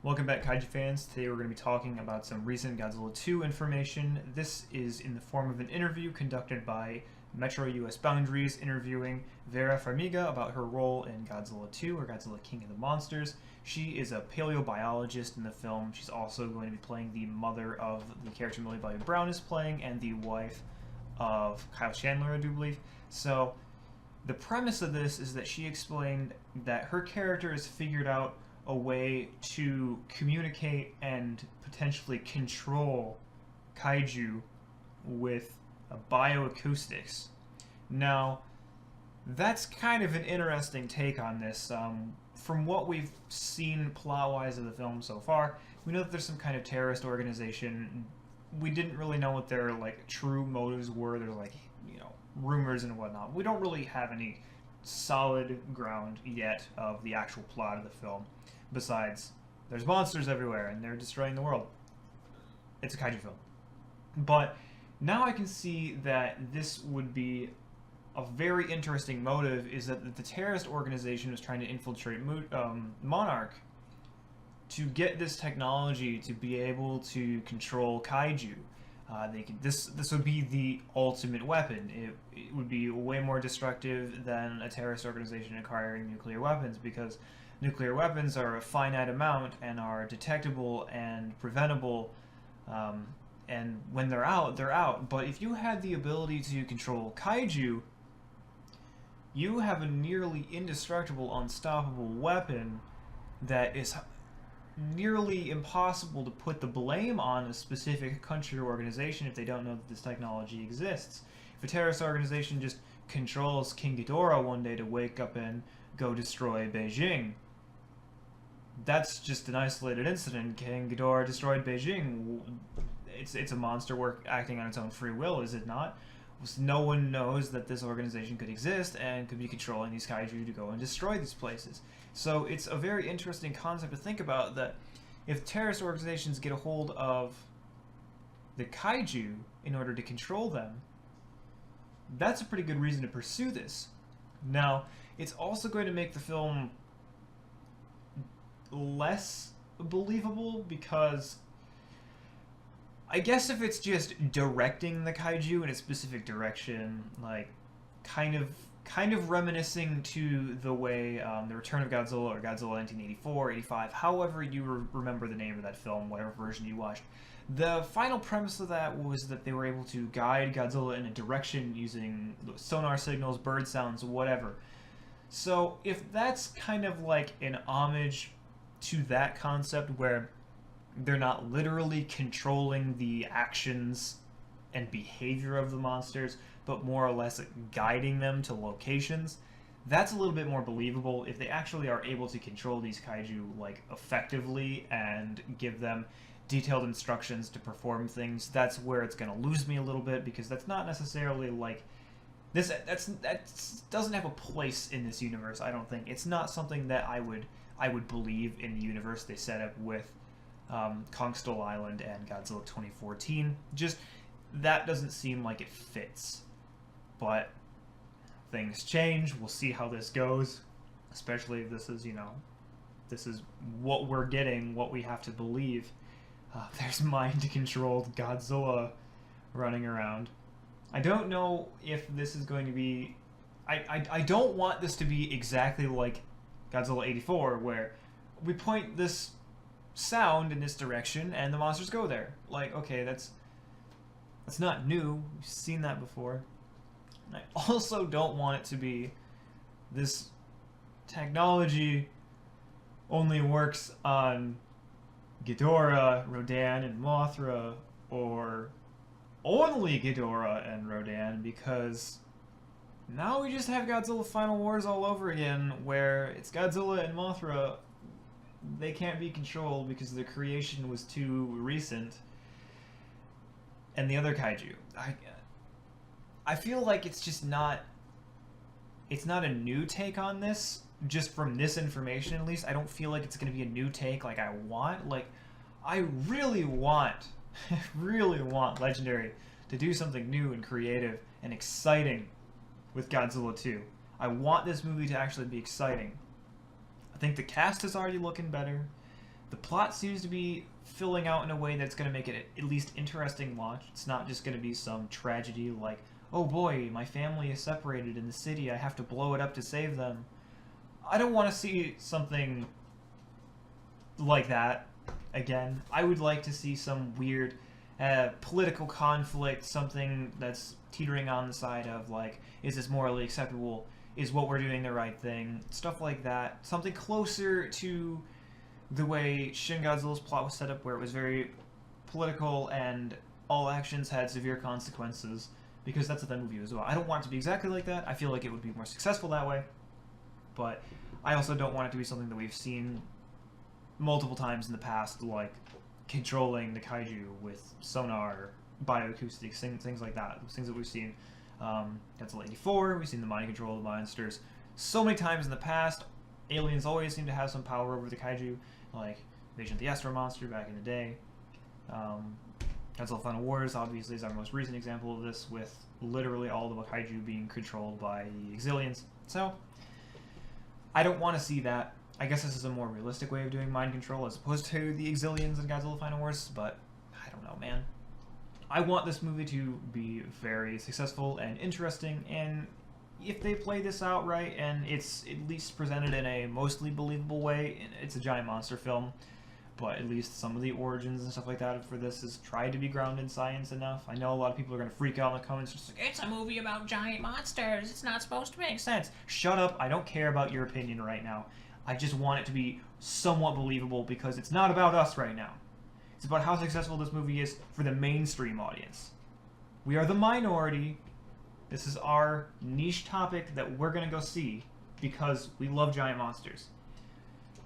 Welcome back, Kaiju fans. Today we're going to be talking about some recent Godzilla 2 information. This is in the form of an interview conducted by Metro US Boundaries, interviewing Vera Farmiga about her role in Godzilla 2, or Godzilla King of the Monsters. She is a paleobiologist in the film. She's also going to be playing the mother of the character Millie Bobby Brown is playing, and the wife of Kyle Chandler, I do believe. So, the premise of this is that she explained that her character has figured out a way to communicate and potentially control kaiju with bioacoustics. Now, that's kind of an interesting take on this. From what we've seen plot-wise of the film so far, we know that there's some kind of terrorist organization. We didn't really know what their true motives were. There's rumors and whatnot. We don't really have any solid ground yet of the actual plot of the film. Besides, there's monsters everywhere and they're destroying the world. It's a kaiju film. But now I can see that this would be a very interesting motive, is that the terrorist organization was trying to infiltrate Monarch to get this technology to be able to control kaiju. This would be the ultimate weapon. It would be way more destructive than a terrorist organization acquiring nuclear weapons, because nuclear weapons are a finite amount and are detectable and preventable, and when they're out, they're out. But if you had the ability to control kaiju, you have a nearly indestructible, unstoppable weapon that is nearly impossible to put the blame on a specific country or organization if they don't know that this technology exists. If a terrorist organization just controls King Ghidorah one day to wake up and go destroy Beijing, that's just an isolated incident. King Ghidorah destroyed Beijing. It's a monster acting on its own free will, is it not? No one knows that this organization could exist and could be controlling these kaiju to go and destroy these places. So it's a very interesting concept to think about, that if terrorist organizations get a hold of the kaiju in order to control them, that's a pretty good reason to pursue this. Now, it's also going to make the film less believable, because I guess if it's just directing the kaiju in a specific direction, kind of reminiscing to the way The Return of Godzilla, or Godzilla 1984, 85, however you remember the name of that film, whatever version you watched. The final premise of that was that they were able to guide Godzilla in a direction using sonar signals, bird sounds, whatever. So if that's kind of like an homage to that concept, where they're not literally controlling the actions and behavior of the monsters, but more or less guiding them to locations, that's a little bit more believable. If they actually are able to control these kaiju effectively and give them detailed instructions to perform things, that's where it's going to lose me a little bit, because that's not necessarily this. That doesn't have a place in this universe, I don't think. It's not something that I would believe in the universe they set up with Kong Skull Island and Godzilla 2014. Just, that doesn't seem like it fits. But things change. We'll see how this goes. Especially if this is, this is what we're getting, what we have to believe. There's mind-controlled Godzilla running around. I don't know if this is going to be... I don't want this to be exactly like Godzilla 84, where we point this sound in this direction and the monsters go there. Okay, that's not new. We've seen that before. And I also don't want it to be this technology only works on Ghidorah, Rodan, and Mothra, or only Ghidorah and Rodan, because now we just have Godzilla Final Wars all over again, where it's Godzilla and Mothra. They can't be controlled because their creation was too recent. And the other kaiju, I feel like it's just not... It's not a new take on this, just from this information at least. I don't feel like it's going to be a new take like I want. I really want, really want Legendary to do something new and creative and exciting with Godzilla 2. I want this movie to actually be exciting. I think the cast is already looking better. The plot seems to be filling out in a way that's going to make it at least interesting watch. It's not just going to be some tragedy like, oh boy, my family is separated in the city, I have to blow it up to save them. I don't want to see something like that again. I would like to see some weird political conflict, something that's teetering on the side of, like, is this morally acceptable? Is what we're doing the right thing? Stuff like that. Something closer to the way Shin Godzilla's plot was set up, where it was very political and all actions had severe consequences, because that's what that movie was about. I don't want it to be exactly like that. I feel like it would be more successful that way, but I also don't want it to be something that we've seen multiple times in the past, like controlling the kaiju with sonar, bioacoustics, things like that. Those things that we've seen. Godzilla 84, we've seen the mind control of the monsters so many times in the past. Aliens always seem to have some power over the kaiju, like Invasion of the Astro Monster back in the day. Godzilla Final Wars obviously is our most recent example of this, with literally all the kaiju being controlled by the Exilians. So I don't want to see that. I guess this is a more realistic way of doing mind control as opposed to the Exilians in Godzilla Final Wars, but I don't know, man. I want this movie to be very successful and interesting, and if they play this out right and it's at least presented in a mostly believable way, it's a giant monster film, but at least some of the origins and stuff like that for this is tried to be grounded in science enough. I know a lot of people are going to freak out in the comments, just like, it's a movie about giant monsters, it's not supposed to make sense. Shut up, I don't care about your opinion right now. I just want it to be somewhat believable, because it's not about us right now. It's about how successful this movie is for the mainstream audience. We are the minority. This is our niche topic that we're going to go see because we love giant monsters.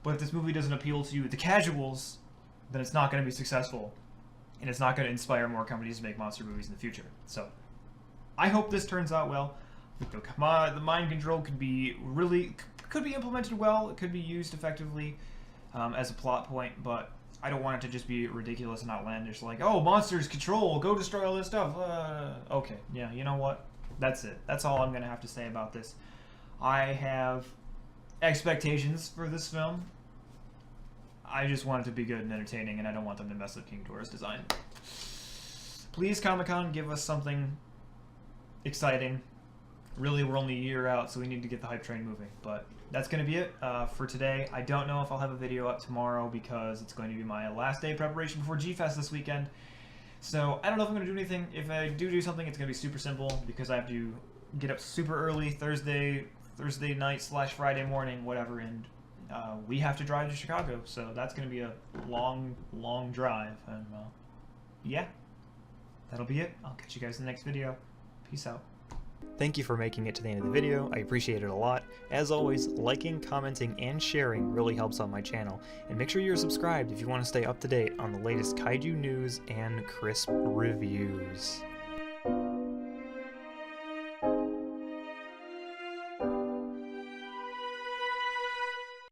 But if this movie doesn't appeal to the casuals, then it's not going to be successful, and it's not going to inspire more companies to make monster movies in the future. So I hope this turns out well. The mind control could be implemented well. It could be used effectively as a plot point, but I don't want it to just be ridiculous and outlandish, like, oh, monsters control, go destroy all this stuff. Okay, yeah, you know what? That's it. That's all I'm going to have to say about this. I have expectations for this film. I just want it to be good and entertaining, and I don't want them to mess up King Ghidorah's design. Please, Comic-Con, give us something exciting. Really, we're only a year out, so we need to get the hype train moving. But that's going to be it for today. I don't know if I'll have a video up tomorrow, because it's going to be my last day of preparation before G-Fest this weekend. So I don't know if I'm going to do anything. If I do something, it's going to be super simple, because I have to get up super early Thursday night / Friday morning, whatever, and we have to drive to Chicago. So that's going to be a long, long drive. And yeah, that'll be it. I'll catch you guys in the next video. Peace out. Thank you for making it to the end of the video. I appreciate it a lot. As always, liking, commenting, and sharing really helps on my channel. And make sure you're subscribed if you want to stay up to date on the latest kaiju news and crisp reviews.